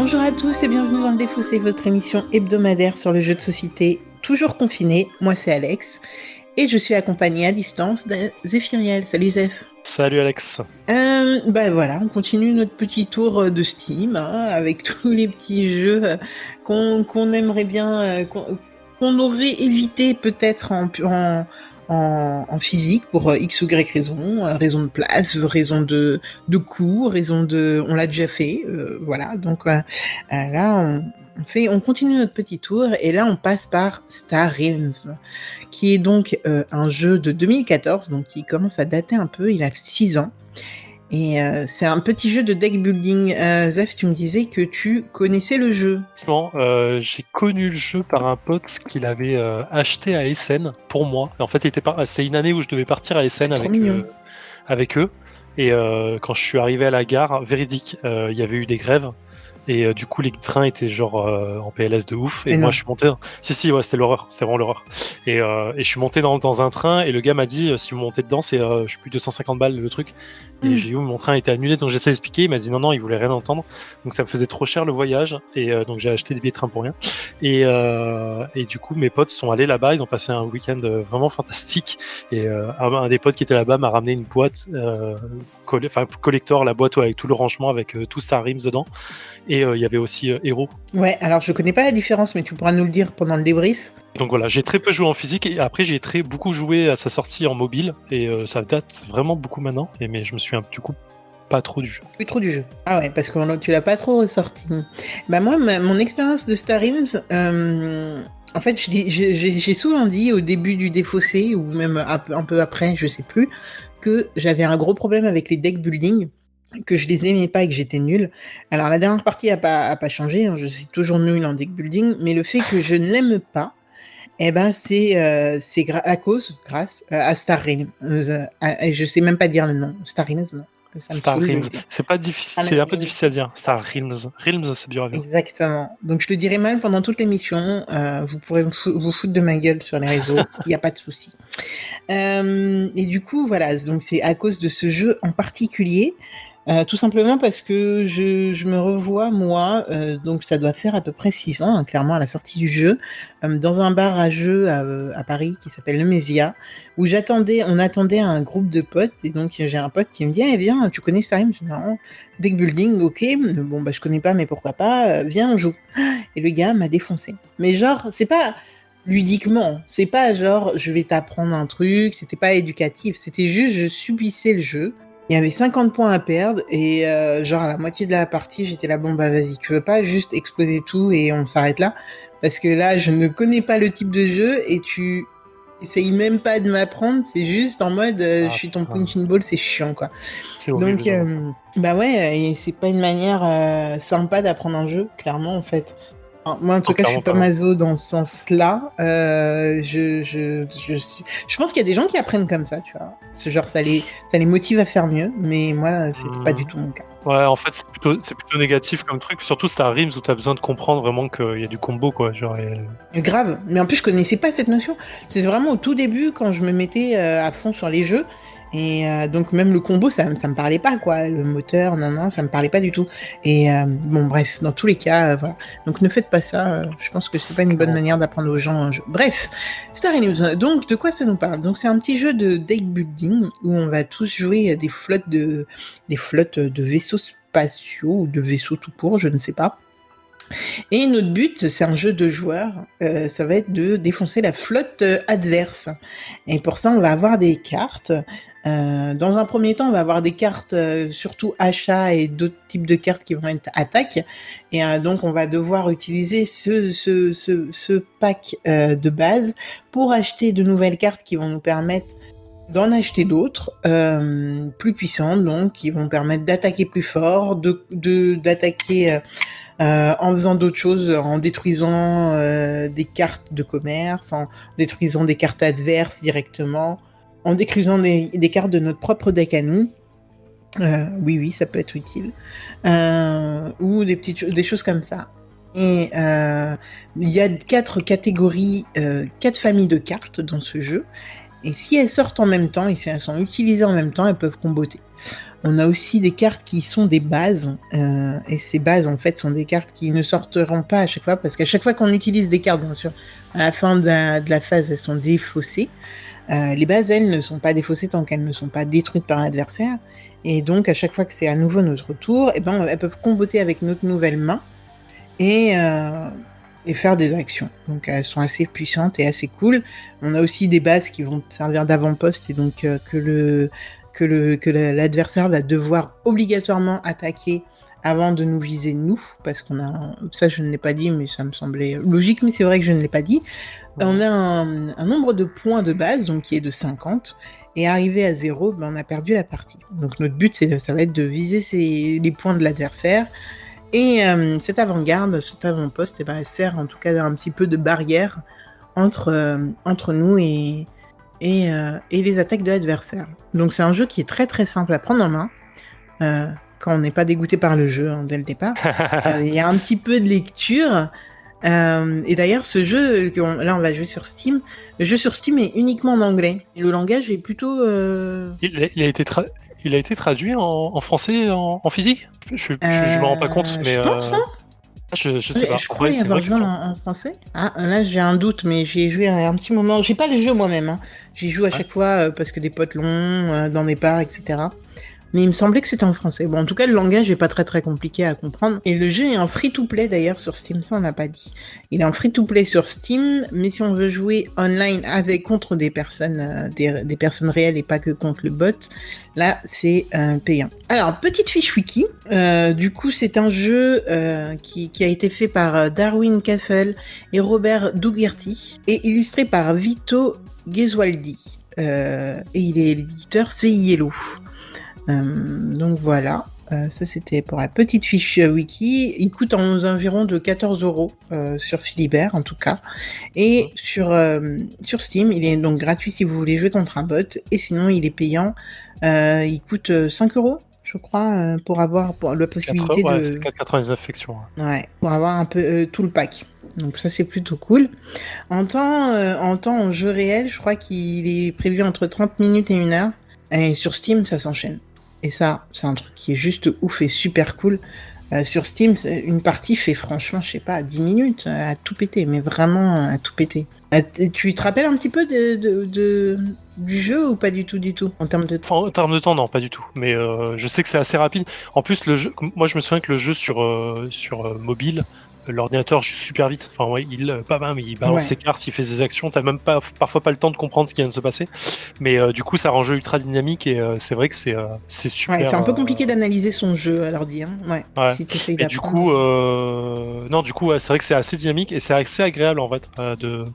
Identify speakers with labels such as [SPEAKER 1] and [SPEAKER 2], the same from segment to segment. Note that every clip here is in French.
[SPEAKER 1] Bonjour à tous et bienvenue dans Le Défaussé, votre émission hebdomadaire sur le jeu de société toujours confiné. Moi c'est Alex et je suis accompagnée à distance de Zéphiriel. Salut Zéph.
[SPEAKER 2] Salut Alex.
[SPEAKER 1] Voilà, on continue notre petit tour de Steam avec tous les petits jeux qu'on aimerait bien, qu'on aurait évité peut-être en physique pour X ou Y raison, raison de place, raison de coût, raison de... On l'a déjà fait, voilà. Donc là, on continue notre petit tour et là, on passe par Star Realms, qui est donc un jeu de 2014, donc qui commence à dater un peu, il a 6 ans. Et c'est un petit jeu de deck building. Zef, tu me disais que tu connaissais le jeu.
[SPEAKER 2] J'ai connu le jeu par un pote qu'il avait acheté à Essen pour moi. En fait, c'est une année où je devais partir à Essen
[SPEAKER 1] C'est trop mignon.
[SPEAKER 2] avec eux. Et quand je suis arrivé à la gare, véridique, il y avait eu des grèves. Et du coup, les trains étaient genre en PLS de ouf. Et
[SPEAKER 1] Mais
[SPEAKER 2] moi,
[SPEAKER 1] non.
[SPEAKER 2] je suis monté. Si, ouais, c'était l'horreur. C'était vraiment l'horreur. Et je suis monté dans un train. Et le gars m'a dit si vous montez dedans, c'est je sais plus 250 balles le truc. Et j'ai dit mon train était annulé. Donc j'essaie d'expliquer. Il m'a dit non, il voulait rien entendre. Donc ça me faisait trop cher le voyage. Et donc j'ai acheté des billets de train pour rien. Et du coup, mes potes sont allés là-bas. Ils ont passé un week-end vraiment fantastique. Et un des potes qui était là-bas m'a ramené une boîte collector, la boîte avec tout le rangement avec tout Star Realms dedans. Et il y avait aussi Hero.
[SPEAKER 1] Ouais, alors je connais pas la différence, mais tu pourras nous le dire pendant le débrief.
[SPEAKER 2] Donc voilà, j'ai très peu joué en physique et après j'ai beaucoup joué à sa sortie en mobile et ça date vraiment beaucoup maintenant. Mais je me souviens du coup pas trop du jeu.
[SPEAKER 1] Plus trop du jeu. Ah ouais, parce que tu l'as pas trop ressorti. Bah moi, mon expérience de Star Realms, en fait, j'ai souvent dit au début du Défaussé, ou même un peu après, je sais plus, que j'avais un gros problème avec les deck building, que je les aimais pas et que j'étais nulle. Alors la dernière partie a pas changé, hein, je suis toujours nulle en deck building, mais le fait que je ne l'aime pas, eh ben c'est grâce à Star Realms. Je sais même pas dire le nom. Star Realms, non. Ça me
[SPEAKER 2] Star
[SPEAKER 1] saoule de le
[SPEAKER 2] Realms,
[SPEAKER 1] dire.
[SPEAKER 2] c'est pas difficile,
[SPEAKER 1] Ah,
[SPEAKER 2] c'est un peu
[SPEAKER 1] mais
[SPEAKER 2] difficile à dire. Star Realms, Realms c'est dur à dire.
[SPEAKER 1] exactement. Donc je le dirai mal pendant toute l'émission. Vous pourrez vous foutre de ma gueule sur les réseaux. Il n'y a pas de souci. Et du coup, voilà. Donc c'est à cause de ce jeu en particulier. Tout simplement parce que je me revois, moi, donc ça doit faire à peu près 6 ans, hein, clairement, à la sortie du jeu, dans un bar à jeux à Paris qui s'appelle le Mésia, où on attendait un groupe de potes, et donc j'ai un pote qui me dit: «Eh viens, tu connais Star Wars?» Je dis: «Non». «Deck building, ok, bon bah je connais pas, mais pourquoi pas, viens, on joue». Et le gars m'a défoncé. Mais genre, c'est pas ludiquement, c'est pas genre je vais t'apprendre un truc, c'était pas éducatif, c'était juste je subissais le jeu. Il y avait 50 points à perdre et genre à la moitié de la partie, j'étais là, bon bah vas-y, tu veux pas juste exploser tout et on s'arrête là? Parce que là, je ne connais pas le type de jeu et tu essayes même pas de m'apprendre, c'est juste en mode je suis ton
[SPEAKER 2] Putain,
[SPEAKER 1] punching ball, c'est chiant quoi.
[SPEAKER 2] c'est horrible
[SPEAKER 1] Donc
[SPEAKER 2] genre.
[SPEAKER 1] bah ouais, et c'est pas une manière sympa d'apprendre un jeu, clairement en fait. Enfin, moi en tout
[SPEAKER 2] Non,
[SPEAKER 1] cas, je suis
[SPEAKER 2] clairement
[SPEAKER 1] pas
[SPEAKER 2] pas, non.
[SPEAKER 1] maso dans ce sens-là. Je pense qu'il y a des gens qui apprennent comme ça, tu vois. Ce genre, ça les motive à faire mieux, mais moi, c'était pas du tout mon cas.
[SPEAKER 2] Ouais, en fait, c'est plutôt négatif comme truc. Surtout Star Realms où t'as besoin de comprendre vraiment qu'il y a du combo, quoi. Genre,
[SPEAKER 1] Grave, mais en plus je connaissais pas cette notion. C'est vraiment au tout début quand je me mettais à fond sur les jeux. Et donc même le combo, ça me parlait pas quoi. Le moteur, non, ça me parlait pas du tout. Et bon bref, dans tous les cas, voilà. Donc ne faites pas ça. Je pense que c'est pas une bonne
[SPEAKER 2] clairement pas.
[SPEAKER 1] manière d'apprendre aux gens un jeu. Bref, Star News. Donc de quoi ça nous parle? Donc c'est un petit jeu de deck building où on va tous jouer des flottes de vaisseaux spatiaux ou de vaisseaux tout court, je ne sais pas. Et notre but, c'est un jeu de joueurs, ça va être de défoncer la flotte adverse. Et pour ça, on va avoir des cartes. Dans un premier temps, on va avoir des cartes surtout achat et d'autres types de cartes qui vont être attaque. Et donc, on va devoir utiliser ce pack de base pour acheter de nouvelles cartes qui vont nous permettre d'en acheter d'autres plus puissantes, donc qui vont permettre d'attaquer plus fort, d'attaquer en faisant d'autres choses, en détruisant des cartes de commerce, en détruisant des cartes adverses directement, en détruisant des cartes de notre propre deck à nous. Oui, ça peut être utile. Ou des choses comme ça. Et il y a 4 catégories, 4 familles de cartes dans ce jeu. Et si elles sortent en même temps, et si elles sont utilisées en même temps, elles peuvent comboter. On a aussi des cartes qui sont des bases, et ces bases en fait sont des cartes qui ne sortiront pas à chaque fois, parce qu'à chaque fois qu'on utilise des cartes, bien sûr, à la fin de la phase, elles sont défaussées. Les bases, elles, ne sont pas défaussées tant qu'elles ne sont pas détruites par l'adversaire, et donc à chaque fois que c'est à nouveau notre tour, eh ben, elles peuvent comboter avec notre nouvelle main, et faire des actions. Donc elles sont assez puissantes et assez cool. On a aussi des bases qui vont servir d'avant-poste, et donc que l'adversaire va devoir obligatoirement attaquer avant de nous viser nous, parce qu'on a... Ça, je ne l'ai pas dit, mais ça me semblait logique, mais c'est vrai que je ne l'ai pas dit. On a un nombre de points de base, donc qui est de 50, et arrivé à 0, ben, on a perdu la partie. Donc notre but, ça va être de viser les points de l'adversaire, et cette avant-garde, cet avant-poste, eh ben, elle sert en tout cas un petit peu de barrière entre nous et les attaques de l'adversaire. Donc c'est un jeu qui est très très simple à prendre en main, quand on n'est pas dégoûté par le jeu dès le départ. Il y a un petit peu de lecture, et d'ailleurs ce jeu, là on va jouer sur Steam, le jeu sur Steam est uniquement en anglais, et le langage est plutôt...
[SPEAKER 2] Il a été traduit en français, en physique. Je me rends pas compte, mais
[SPEAKER 1] je pense,
[SPEAKER 2] je sais pas.
[SPEAKER 1] Je crois y avoir joué en français. Ah, là j'ai un doute, mais j'ai joué un petit moment. J'ai pas le jeu moi-même. J'y joue à chaque fois parce que des potes l'ont dans mes parts, etc. Mais il me semblait que c'était en français. Bon, en tout cas, le langage est pas très très compliqué à comprendre. Et le jeu est en free-to-play d'ailleurs sur Steam, ça on n'a pas dit. Il est en free-to-play sur Steam, mais si on veut jouer online contre des personnes, des personnes réelles et pas que contre le bot, là c'est payant. Alors, petite fiche wiki. Du coup, c'est un jeu qui a été fait par Darwin Castle et Robert Dougherty, et illustré par Vito Gesualdi. Et il est l'éditeur c'est Yellow. Donc voilà, ça c'était pour la petite fiche wiki. Il coûte aux environs de 14 € sur Philibert en tout cas. Et sur Steam, il est donc gratuit si vous voulez jouer contre un bot. Et sinon, il est payant. Il coûte 5 € je crois, pour avoir la possibilité de...
[SPEAKER 2] C'est 4,99 fiction.
[SPEAKER 1] Ouais, pour avoir un peu tout le pack. Donc ça c'est plutôt cool. En temps en jeu réel, je crois qu'il est prévu entre 30 minutes et 1 heure. Et sur Steam, ça s'enchaîne. Et ça, c'est un truc qui est juste ouf et super cool. Sur Steam, une partie fait franchement, je sais pas, 10 minutes à tout péter, mais vraiment à tout péter. Tu te rappelles un petit peu du jeu ou pas du tout en termes de temps?
[SPEAKER 2] En termes de temps, non, pas du tout. Mais je sais que c'est assez rapide. En plus, le jeu, moi je me souviens que le jeu sur mobile, l'ordinateur joue super vite. Enfin, ouais, il balance ses cartes, il fait ses actions. T'as même parfois pas le temps de comprendre ce qui vient de se passer. Mais du coup, ça rend le jeu ultra dynamique, et c'est vrai que c'est super.
[SPEAKER 1] Ouais, c'est un peu compliqué d'analyser son jeu à l'ordi. Ouais.
[SPEAKER 2] Si
[SPEAKER 1] t'essayes
[SPEAKER 2] d'apprendre. Du coup, c'est vrai que c'est assez dynamique, et c'est assez agréable en fait de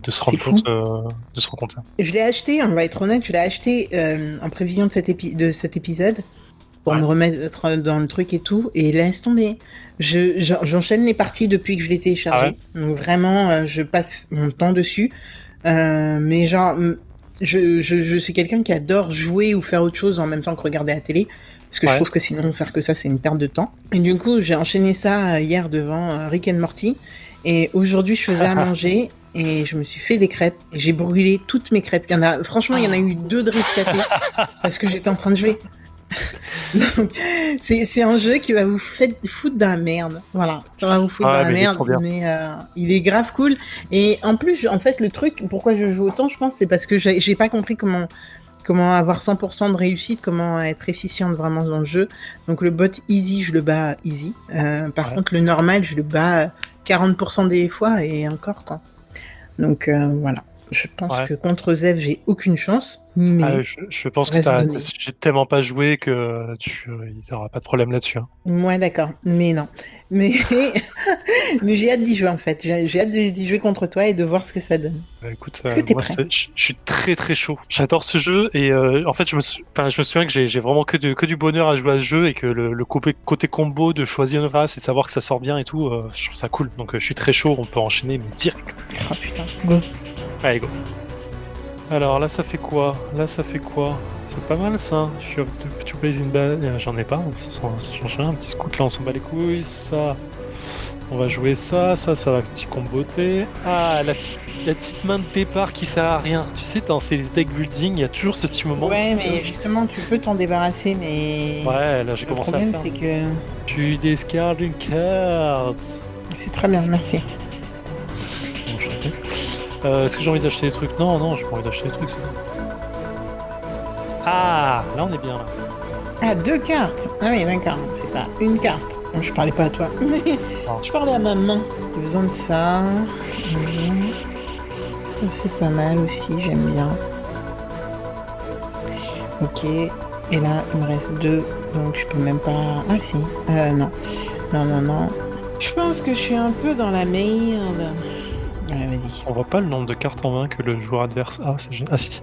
[SPEAKER 2] se rendre compte de se rendre compte ça.
[SPEAKER 1] Je l'ai acheté, on va être honnête, je l'ai acheté en prévision de cet épisode. Pour me remettre dans le truc et tout, et laisse tomber. J'enchaîne les parties depuis que je l'ai téléchargé. Donc vraiment, je passe mon temps dessus. Mais genre, je suis quelqu'un qui adore jouer ou faire autre chose en même temps que regarder la télé, parce que je trouve que sinon faire que ça, c'est une perte de temps. Et du coup, j'ai enchaîné ça hier devant Rick and Morty, et aujourd'hui, je faisais à manger. Et je me suis fait des crêpes, et j'ai brûlé toutes mes crêpes. Franchement, il y en a eu 2 de rescapées, parce que j'étais en train de jouer. Donc, c'est un jeu qui va vous foutre dans la merde. Voilà, ça va vous foutre dans la merde, mais il est grave cool. Et en plus, en fait, le truc, pourquoi je joue autant, je pense, c'est parce que j'ai pas compris comment avoir 100% de réussite, comment être efficiente vraiment dans le jeu. Donc le bot easy, je le bats easy. Par contre, le normal, je le bats 40% des fois, et encore quoi. Donc voilà. Je pense que contre Zev, j'ai aucune chance. Mais
[SPEAKER 2] je pense que j'ai tellement pas joué que il n'y aura pas de problème là-dessus.
[SPEAKER 1] Ouais, d'accord. Mais non. Mais j'ai hâte d'y jouer en fait. J'ai hâte d'y jouer contre toi et de voir ce que ça donne.
[SPEAKER 2] Écoute,
[SPEAKER 1] est-ce que t'es
[SPEAKER 2] moi,
[SPEAKER 1] prêt?
[SPEAKER 2] je suis très très chaud. J'adore ce jeu, et en fait, je me souviens que j'ai vraiment que du bonheur à jouer à ce jeu, et que le côté combo de choisir une race et de savoir que ça sort bien et tout, je trouve ça cool. Donc je suis très chaud, on peut enchaîner, mais direct.
[SPEAKER 1] Oh putain, go.
[SPEAKER 2] Allez, go. Alors là, ça fait quoi? C'est pas mal ça. If you have to place in base, j'en ai pas. Ça change rien. Un petit scout là, on s'en bat les couilles. Ça. On va jouer ça va petit comboter. Ah, la petite main de départ qui sert à rien. Tu sais, dans ces deck building, il y a toujours ce petit moment.
[SPEAKER 1] Ouais, mais justement, tu peux t'en débarrasser, mais
[SPEAKER 2] Ouais, là j'ai
[SPEAKER 1] le
[SPEAKER 2] commencé à
[SPEAKER 1] problème,
[SPEAKER 2] faire.
[SPEAKER 1] c'est que
[SPEAKER 2] Tu discardes une carte.
[SPEAKER 1] c'est très bien, merci.
[SPEAKER 2] Bon, je t'en prie. Est-ce que j'ai envie d'acheter des trucs? Non, j'ai pas envie d'acheter des trucs. Ah, là on est bien là.
[SPEAKER 1] Ah, 2 cartes. Ah oui, d'accord, c'est pas une carte. Bon, je parlais pas à toi, mais
[SPEAKER 2] Ah.
[SPEAKER 1] je parlais à ma main. J'ai besoin de ça. Ok. Ça, c'est pas mal aussi, j'aime bien. Ok. Et là, il me reste 2, donc je peux même pas... Ah si. Non. Non. Je pense que je suis un peu dans la merde. Ouais, vas-y.
[SPEAKER 2] On voit pas le nombre de cartes en main que le joueur adverse a. C'est génial. Ah si.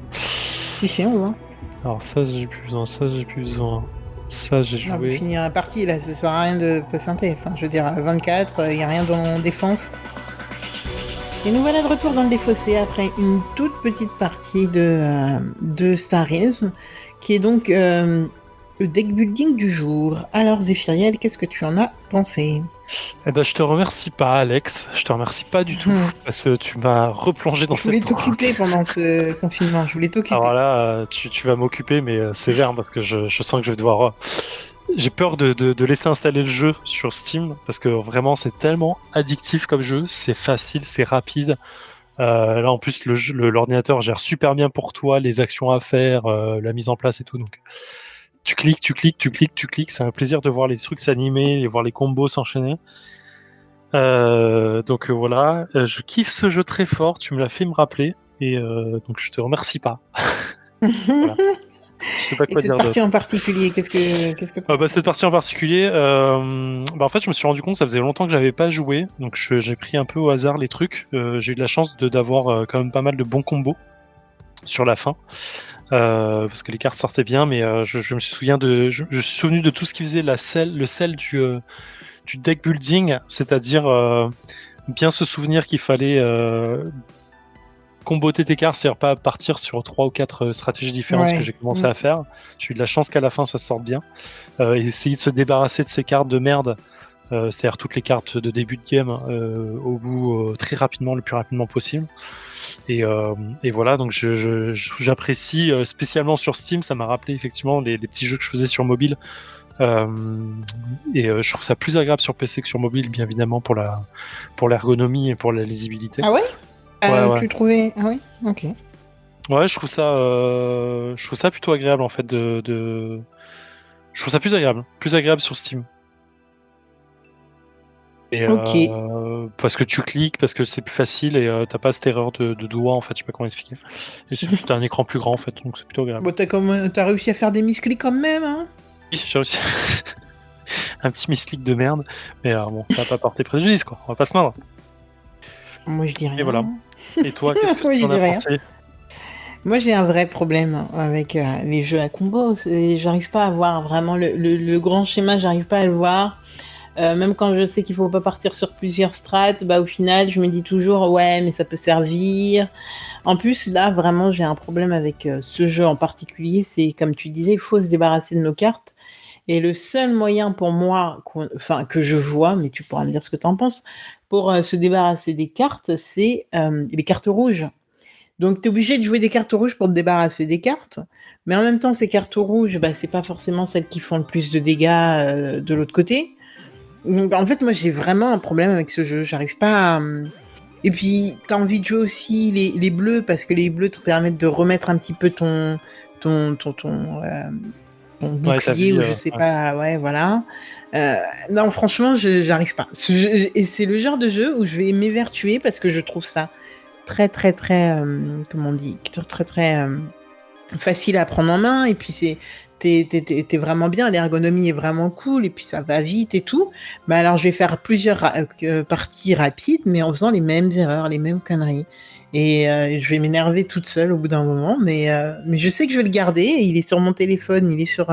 [SPEAKER 1] Si, on voit.
[SPEAKER 2] Alors ça j'ai plus besoin, ça j'ai plus besoin. Ça j'ai
[SPEAKER 1] Non, vous
[SPEAKER 2] joué.
[SPEAKER 1] finir la partie, là, ça sert à rien de patienter. Enfin, je veux dire, à 24, il n'y a rien dans défense. Et nous voilà de retour dans le défaussé après une toute petite partie de Starism, qui est donc le deck building du jour. Alors, Zéphiriel, qu'est-ce que tu en as pensé?
[SPEAKER 2] Eh ben je te remercie pas Alex, je te remercie pas du tout, parce que tu m'as replongé dans
[SPEAKER 1] Je voulais
[SPEAKER 2] cette
[SPEAKER 1] t'occuper
[SPEAKER 2] drogue.
[SPEAKER 1] pendant ce confinement, je voulais
[SPEAKER 2] Alors
[SPEAKER 1] t'occuper.
[SPEAKER 2] là, tu vas m'occuper, mais sévère, parce que je sens que je vais devoir. J'ai peur de laisser installer le jeu sur Steam, parce que vraiment, c'est tellement addictif comme jeu. C'est facile, c'est rapide. Là, en plus, l'ordinateur gère super bien pour toi les actions à faire, la mise en place et tout. Donc, tu cliques, tu cliques, tu cliques, tu cliques. C'est un plaisir de voir les trucs s'animer et voir les combos s'enchaîner. Donc voilà, je kiffe ce jeu très fort. Tu me l'as fait me rappeler, et donc je te remercie pas. Voilà. Je sais pas
[SPEAKER 1] Et
[SPEAKER 2] quoi
[SPEAKER 1] cette
[SPEAKER 2] dire
[SPEAKER 1] partie
[SPEAKER 2] d'autre.
[SPEAKER 1] en particulier, qu'est-ce que t'en as
[SPEAKER 2] Cette
[SPEAKER 1] pensé?
[SPEAKER 2] partie en particulier, en fait, je me suis rendu compte que ça faisait longtemps que j'avais pas joué, donc j'ai pris un peu au hasard les trucs. J'ai eu de la chance d'avoir quand même pas mal de bons combos sur la fin, parce que les cartes sortaient bien, mais je me souviens je suis souvenu de tout ce qui faisait le sel du deck building, c'est-à-dire bien se souvenir qu'il fallait comboter tes cartes, c'est-à-dire pas partir sur 3 ou 4 stratégies différentes, ce que
[SPEAKER 1] Ouais.
[SPEAKER 2] j'ai commencé à faire. J'ai eu de la chance qu'à la fin ça sorte bien. Et essayer de se débarrasser de ces cartes de merde, c'est-à-dire toutes les cartes de début de game, au bout très rapidement, le plus rapidement possible. Et voilà, donc j'apprécie spécialement sur Steam, ça m'a rappelé effectivement les petits jeux que je faisais sur mobile. Je trouve ça plus agréable sur PC que sur mobile, bien évidemment, pour l'ergonomie et pour la lisibilité.
[SPEAKER 1] Ah ouais?
[SPEAKER 2] Ouais.
[SPEAKER 1] Tu trouvais... Ah oui? Ok.
[SPEAKER 2] Ouais, je trouve ça plutôt agréable en fait je trouve ça plus agréable sur Steam. Et
[SPEAKER 1] Ok.
[SPEAKER 2] parce que tu cliques, parce que c'est plus facile et t'as pas cette erreur de doigt en fait, je sais pas comment expliquer. Et t'as un écran plus grand en fait, donc c'est plutôt agréable.
[SPEAKER 1] Bon, t'as réussi à faire des misclics quand même, hein?
[SPEAKER 2] Oui, j'ai aussi un petit misclick de merde, mais bon, ça va pas porter préjudice quoi, on va pas se plaindre.
[SPEAKER 1] Moi, je dis
[SPEAKER 2] Et voilà.
[SPEAKER 1] rien.
[SPEAKER 2] Et toi, qu'est-ce que
[SPEAKER 1] Moi,
[SPEAKER 2] tu
[SPEAKER 1] je
[SPEAKER 2] en
[SPEAKER 1] dis
[SPEAKER 2] as
[SPEAKER 1] rien.
[SPEAKER 2] pensé?
[SPEAKER 1] Moi, j'ai un vrai problème avec les jeux à combo. J'arrive pas à voir vraiment le grand schéma, j'arrive pas à le voir. Même quand je sais qu'il faut pas partir sur plusieurs strates, bah, au final, je me dis toujours, ouais, mais ça peut servir. En plus, là, vraiment, j'ai un problème avec ce jeu en particulier. C'est, comme tu disais, il faut se débarrasser de nos cartes. Et le seul moyen pour moi, enfin, que je vois, mais tu pourras me dire ce que tu en penses, pour se débarrasser des cartes, c'est les cartes rouges. Donc, tu es obligé de jouer des cartes rouges pour te débarrasser des cartes. Mais en même temps, ces cartes rouges, bah, c'est pas forcément celles qui font le plus de dégâts de l'autre côté. Donc, en fait, moi, j'ai vraiment un problème avec ce jeu. J'arrive pas à... Et puis, tu as envie de jouer aussi les bleus, parce que les bleus te permettent de remettre un petit peu ton, ton, ton, euh, ton
[SPEAKER 2] Ouais, ta
[SPEAKER 1] bouclier,
[SPEAKER 2] vie,
[SPEAKER 1] ou je sais
[SPEAKER 2] ouais.
[SPEAKER 1] pas, ouais, voilà. Euh, non, franchement, j'arrive pas. Et c'est le genre de jeu où je vais m'évertuer parce que je trouve ça très, très, très, comment on dit, très, très, très facile à prendre en main. Et puis, t'es vraiment bien, l'ergonomie est vraiment cool, et puis ça va vite et tout. Mais alors, je vais faire plusieurs parties rapides, mais en faisant les mêmes erreurs, les mêmes conneries. Et je vais m'énerver toute seule au bout d'un moment, mais je sais que je vais le garder. Il est sur mon téléphone, il est sur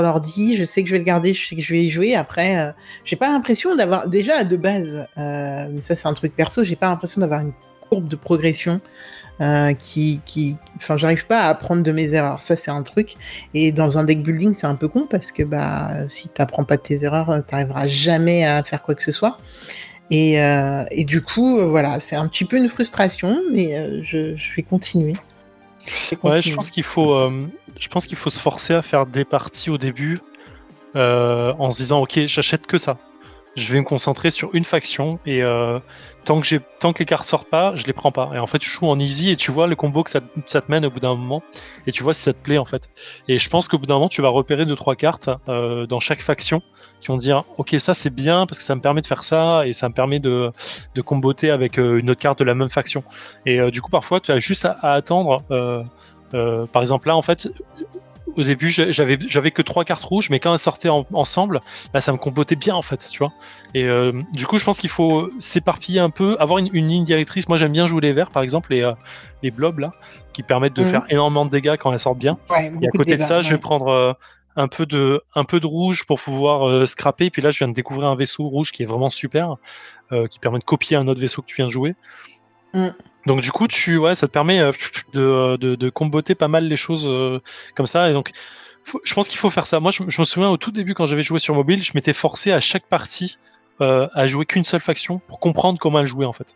[SPEAKER 1] l'ordi. Je sais que je vais le garder, je sais que je vais y jouer. Après, j'ai pas l'impression d'avoir, déjà de base, mais ça c'est un truc perso, j'ai pas l'impression d'avoir une courbe de progression enfin, j'arrive pas à apprendre de mes erreurs. Ça, c'est un truc. Et dans un deck building, c'est un peu con parce que si t'apprends pas de tes erreurs, t'arriveras jamais à faire quoi que ce soit. Et du coup, voilà, c'est un petit peu une frustration, mais je vais continuer.
[SPEAKER 2] Ouais, je pense qu'il faut se forcer à faire des parties au début en se disant ok, j'achète que ça. Je vais me concentrer sur une faction et tant que les cartes sortent pas, je les prends pas. Et en fait, tu joues en easy et tu vois le combo que ça te mène au bout d'un moment et tu vois si ça te plaît en fait. Et je pense qu'au bout d'un moment, tu vas repérer 2-3 cartes dans chaque faction qui vont dire ok, ça c'est bien parce que ça me permet de faire ça et ça me permet de comboter avec une autre carte de la même faction. Et du coup, parfois, tu as juste à attendre. Par exemple, là, en fait, au début, j'avais que 3 cartes rouges, mais quand elles sortaient ensemble, ça me combotait bien en fait, tu vois. Et du coup, je pense qu'il faut s'éparpiller un peu, avoir une ligne directrice. Moi, j'aime bien jouer les verts, par exemple, les blobs là, qui permettent de faire énormément de dégâts quand elles sortent bien.
[SPEAKER 1] Ouais,
[SPEAKER 2] Et à
[SPEAKER 1] beaucoup de
[SPEAKER 2] côté de
[SPEAKER 1] dégâts.
[SPEAKER 2] ça, je vais prendre un peu de rouge pour pouvoir scraper. Et puis là, je viens de découvrir un vaisseau rouge qui est vraiment super, qui permet de copier un autre vaisseau que tu viens de jouer. Donc du coup, ça te permet de comboter pas mal les choses comme ça. Et donc, je pense qu'il faut faire ça. Moi, je me souviens au tout début quand j'avais joué sur mobile, je m'étais forcé à chaque partie à jouer qu'une seule faction pour comprendre comment elle jouait en fait.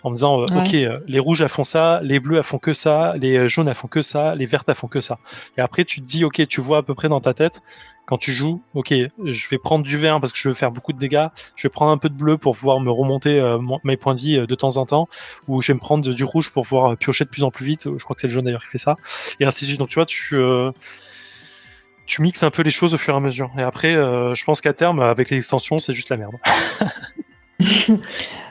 [SPEAKER 2] En me disant, ok, les rouges elles font ça, les bleus elles font que ça, les jaunes elles font que ça, les vertes elles font que ça. Et après, tu te dis, ok, tu vois à peu près dans ta tête quand tu joues, ok, je vais prendre du vert parce que je veux faire beaucoup de dégâts, je vais prendre un peu de bleu pour pouvoir me remonter mes points de vie de temps en temps, ou je vais me prendre du rouge pour pouvoir piocher de plus en plus vite. Je crois que c'est le jaune d'ailleurs qui fait ça, et ainsi de suite. Donc tu vois, tu mixes un peu les choses au fur et à mesure. Et après, je pense qu'à terme, avec les extensions, c'est juste la merde.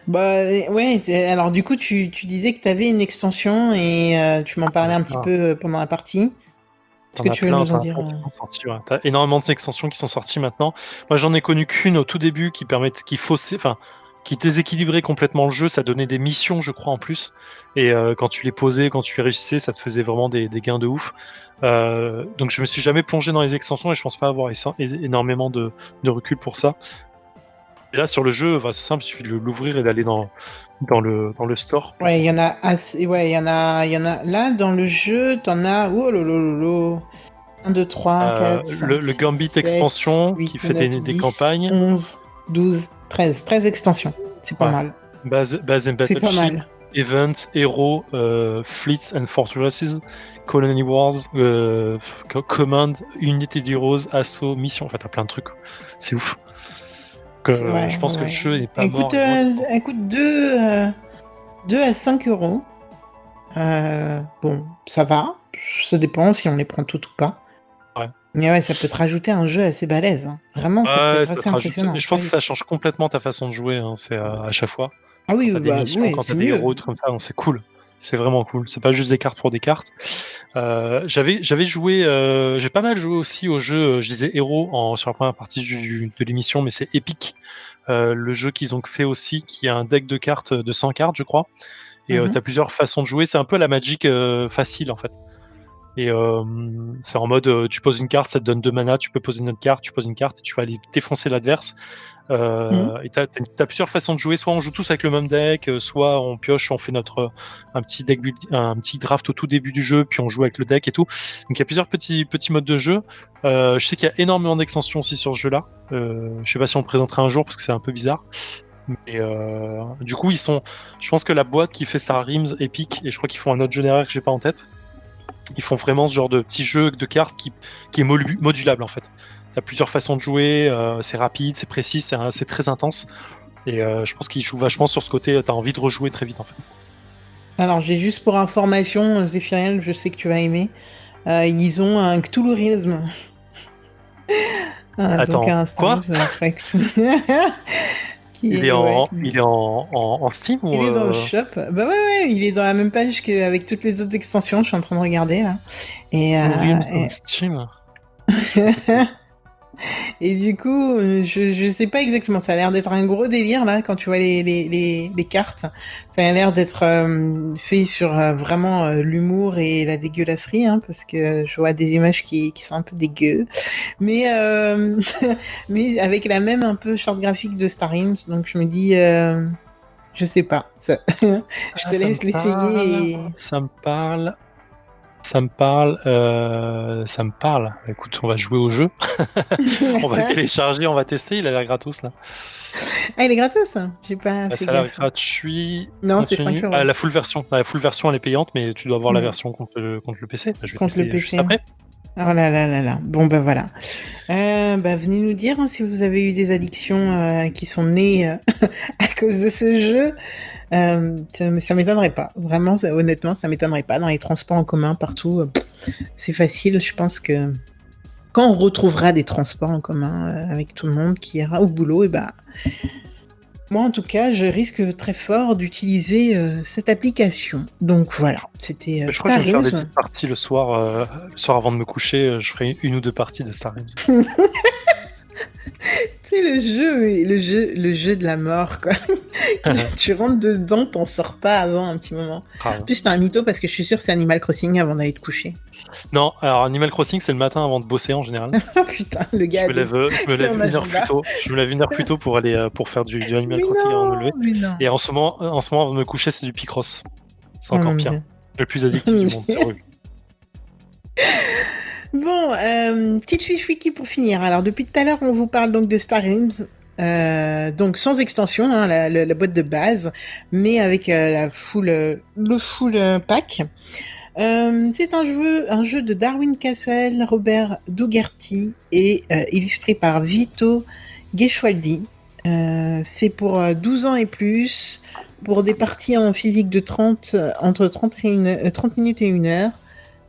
[SPEAKER 1] Ouais, alors du coup, tu disais que tu avais une extension et tu m'en parlais un petit peu pendant la partie. Est-ce que tu veux nous en dire
[SPEAKER 2] Qui sont sortis. Ouais. T'as énormément d'extensions qui sont sorties maintenant. Moi, j'en ai connu qu'une au tout début qui déséquilibrait complètement le jeu. Ça donnait des missions, je crois, en plus. Et quand tu les posais, quand tu les réussissais, ça te faisait vraiment des gains de ouf. Donc, je me suis jamais plongé dans les extensions et je pense pas avoir énormément de recul pour ça. Et là, sur le jeu, c'est simple, il suffit de l'ouvrir et d'aller dans le store.
[SPEAKER 1] Ouais, il y en a assez. Ouais, il y en a. Là, dans le jeu, t'en as. Oh lolo. 1, 2, 3, 4, 5,
[SPEAKER 2] Le
[SPEAKER 1] 6,
[SPEAKER 2] Gambit
[SPEAKER 1] 7,
[SPEAKER 2] expansion
[SPEAKER 1] 8,
[SPEAKER 2] qui fait
[SPEAKER 1] 9,
[SPEAKER 2] des
[SPEAKER 1] 10,
[SPEAKER 2] campagnes.
[SPEAKER 1] 11, 12, 13. 13 extensions. C'est pas
[SPEAKER 2] Ouais.
[SPEAKER 1] mal.
[SPEAKER 2] Base and
[SPEAKER 1] C'est pas
[SPEAKER 2] Battleship,
[SPEAKER 1] mal.
[SPEAKER 2] Event, Hero, Fleets and Fortresses, Colony Wars, Command, Unité d'Heroes, Assaut, Mission. En fait, t'as plein de trucs. C'est ouf.
[SPEAKER 1] Ouais,
[SPEAKER 2] Je pense que le
[SPEAKER 1] ouais.
[SPEAKER 2] jeu n'est pas mort.
[SPEAKER 1] Écoute 2 à 5 euros. Bon, ça va. Ça dépend si on les prend toutes ou pas.
[SPEAKER 2] Ouais.
[SPEAKER 1] Mais ouais, ça peut te rajouter un jeu assez balèze. Hein. Vraiment, ça peut être
[SPEAKER 2] Ça
[SPEAKER 1] assez
[SPEAKER 2] te rajoute.
[SPEAKER 1] impressionnant.
[SPEAKER 2] Et je
[SPEAKER 1] Très
[SPEAKER 2] pense que
[SPEAKER 1] vite.
[SPEAKER 2] ça change complètement ta façon de jouer. Hein. C'est à chaque fois.
[SPEAKER 1] Ah
[SPEAKER 2] Quand
[SPEAKER 1] oui,
[SPEAKER 2] t'as des
[SPEAKER 1] bah
[SPEAKER 2] missions,
[SPEAKER 1] oui,
[SPEAKER 2] quand t'as
[SPEAKER 1] c'est
[SPEAKER 2] des
[SPEAKER 1] mieux.
[SPEAKER 2] héros, des trucs comme ça, c'est cool. C'est vraiment cool. C'est pas juste des cartes pour des cartes. J'avais joué, j'ai pas mal joué aussi au jeu, je disais héros sur la première partie de l'émission, mais c'est Epic, le jeu qu'ils ont fait aussi, qui a un deck de cartes de 100 cartes, je crois. Et
[SPEAKER 1] Mhm.
[SPEAKER 2] t'as plusieurs façons de jouer. C'est un peu la Magic facile en fait. Et c'est en mode, tu poses une carte, ça te donne 2 mana, tu peux poser une autre carte, tu poses une carte, et tu vas aller défoncer l'adverse.
[SPEAKER 1] Mhm.
[SPEAKER 2] Et t'as plusieurs façons de jouer. Soit on joue tous avec le même deck, soit on pioche, on fait un petit un petit draft au tout début du jeu, puis on joue avec le deck et tout. Donc il y a plusieurs petits modes de jeu. Je sais qu'il y a énormément d'extensions aussi sur ce jeu-là. Je sais pas si on le présentera un jour parce que c'est un peu bizarre. Mais du coup, je pense que la boîte qui fait Star Realms, Epic, et je crois qu'ils font un autre jeu derrière que j'ai pas en tête. Ils font vraiment ce genre de petit jeu de cartes qui est modulable en fait. Tu as plusieurs façons de jouer, c'est rapide, c'est précis, c'est très intense. Et je pense qu'ils jouent vachement sur ce côté, tu as envie de rejouer très vite en fait.
[SPEAKER 1] Alors, j'ai juste pour information, Zéphiriel, je sais que tu vas aimer. Ils ont un Cthulhuisme. Donc
[SPEAKER 2] Attends,
[SPEAKER 1] un Star
[SPEAKER 2] quoi?
[SPEAKER 1] Wars après Cthulhu. Qui
[SPEAKER 2] Il est
[SPEAKER 1] est, ouais.
[SPEAKER 2] en Steam
[SPEAKER 1] Il
[SPEAKER 2] ou
[SPEAKER 1] est dans le shop. Bah ouais, il est dans la même page qu'avec toutes les autres extensions. Je suis en train de regarder là. Et,
[SPEAKER 2] Blue Realms on
[SPEAKER 1] et,
[SPEAKER 2] Steam? Je pensais pas.
[SPEAKER 1] et du coup, je sais pas exactement. Ça a l'air d'être un gros délire là quand tu vois les cartes. Ça a l'air d'être fait sur vraiment l'humour et la dégueulasserie, hein, parce que je vois des images qui sont un peu dégueu. Mais mais avec la même un peu charte graphique de Star Realms. Donc je me dis. Je sais pas. Ça... je te laisse l'essayer.
[SPEAKER 2] Ça me parle. Ça me parle. Écoute, on va jouer au jeu. On va le télécharger, on va tester. Il a l'air gratos là.
[SPEAKER 1] Ah, il est gratos, hein. J'ai pas fait
[SPEAKER 2] Ça a l'air
[SPEAKER 1] gaffe.
[SPEAKER 2] gratuit.
[SPEAKER 1] Non, c'est 5 euros.
[SPEAKER 2] La full version. La full version, elle est payante, mais tu dois avoir la version contre le PC. Je vais tester juste après.
[SPEAKER 1] Oh là là là là. Bon, bah voilà. Venez nous dire si vous avez eu des addictions qui sont nées à cause de ce jeu. Ça m'étonnerait pas. Vraiment, honnêtement, ça m'étonnerait pas. Dans les transports en commun, partout, c'est facile. Je pense que quand on retrouvera des transports en commun avec tout le monde qui ira au boulot, et moi, en tout cas, je risque très fort d'utiliser cette application. Donc voilà, c'était.
[SPEAKER 2] Je crois que je vais me faire des petites parties le soir avant de me coucher. Je ferai 1 ou 2 parties de Star Realms.
[SPEAKER 1] C'est le jeu de la mort, quoi. Tu rentres dedans, t'en sors pas avant un petit moment. En plus, t'es un mytho parce que je suis sûre que c'est Animal Crossing avant d'aller te coucher.
[SPEAKER 2] Non, alors Animal Crossing, c'est le matin avant de bosser en général.
[SPEAKER 1] Putain, le gars.
[SPEAKER 2] Je me lève 1 heure plus tôt. Je me lève 1 heure plus tôt pour aller pour faire du Animal Crossing avant de me lever. Et en ce moment, avant de me coucher, c'est du Picross. C'est encore pire. Dieu. Le plus addictif du monde, c'est horrible.
[SPEAKER 1] Bon, petite fiche wiki pour finir. Alors, depuis tout à l'heure, on vous parle donc de Star Realms. Donc sans extension, hein, la boîte de base, mais avec le full pack. C'est un jeu de Darwin Castle, Robert Dougherty et illustré par Vito Gesualdi. C'est pour 12 ans et plus, pour des parties en physique de entre 30 minutes et 1 heure.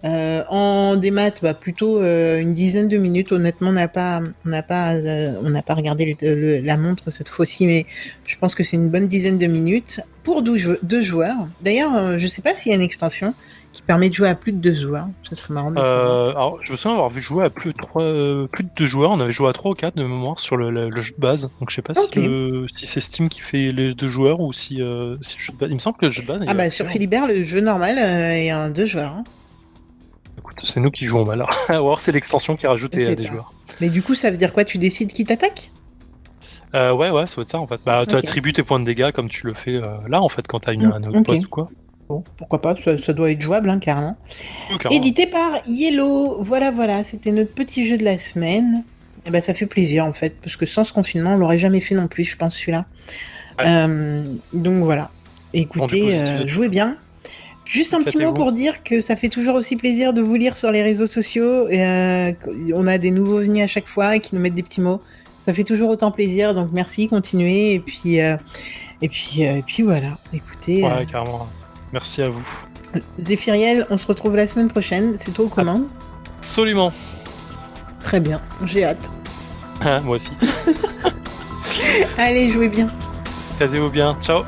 [SPEAKER 1] En démat, plutôt une dizaine de minutes. Honnêtement, on n'a pas regardé la montre cette fois-ci, mais je pense que c'est une bonne dizaine de minutes pour 2 joueurs. D'ailleurs, je sais pas s'il y a une extension qui permet de jouer à plus de 2 joueurs. Ça serait marrant de savoir.
[SPEAKER 2] Alors, je me souviens avoir vu jouer à plus de 2 joueurs. On avait joué à 3 ou 4 de mémoire sur le jeu de base. Donc, je sais pas si c'est Steam qui fait les 2 joueurs ou si le jeu de base. Il me semble que le jeu de base.
[SPEAKER 1] Sur Philibert, le jeu normal est un 2 joueurs. Hein.
[SPEAKER 2] Écoute, c'est nous qui jouons mal. Ou alors c'est l'extension qui rajoute des joueurs.
[SPEAKER 1] Mais du coup, ça veut dire quoi? Tu décides qui t'attaque?
[SPEAKER 2] Ouais, ça doit être ça en fait. Tu attribues tes points de dégâts comme tu le fais là en fait quand t'as un autre poste ou quoi.
[SPEAKER 1] Bon, pourquoi pas, ça doit être jouable, hein, carrément. Édité par Yellow. Voilà, c'était notre petit jeu de la semaine. Et ça fait plaisir en fait, parce que sans ce confinement, on l'aurait jamais fait non plus, je pense, celui-là. Ouais. Donc voilà. Écoutez, jouez bien. Juste un petit mot pour dire que ça fait toujours aussi plaisir de vous lire sur les réseaux sociaux. On a des nouveaux venus à chaque fois qui nous mettent des petits mots. Ça fait toujours autant plaisir, donc merci, continuez. Et puis voilà, écoutez.
[SPEAKER 2] Ouais, carrément. Merci à vous.
[SPEAKER 1] Zéphiriel, on se retrouve la semaine prochaine. C'est toi aux commandes?
[SPEAKER 2] Absolument.
[SPEAKER 1] Très bien, j'ai hâte.
[SPEAKER 2] Moi aussi.
[SPEAKER 1] Allez, jouez bien.
[SPEAKER 2] Casez-vous bien. Ciao.